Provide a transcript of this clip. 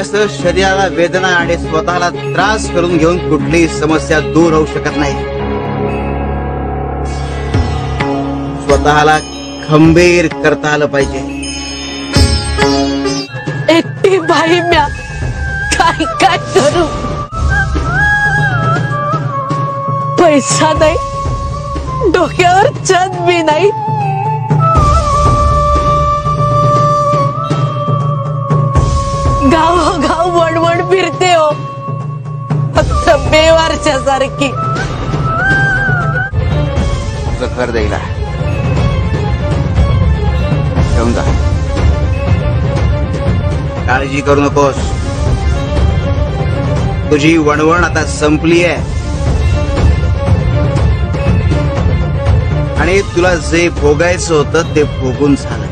असं शरीराला वेदना आणि स्वतःला त्रास करून घेऊन कुठलीही समस्या दूर होऊ शकत नाही. स्वतःला खंबीर करता आलं पाहिजे. एकटी बाई म्या काय काय करू. पैसा नाही, डोक्यावर छत बी नाही. गाव वणवण फिरते हो, फक्त बेवारच्या सारखी. तुझं घर द्यायला घेऊन जा. काळजी करू नकोस, तुझी वणवण आता संपली आहे आणि तुला जे भोगायचं होतं ते भोगून झालं.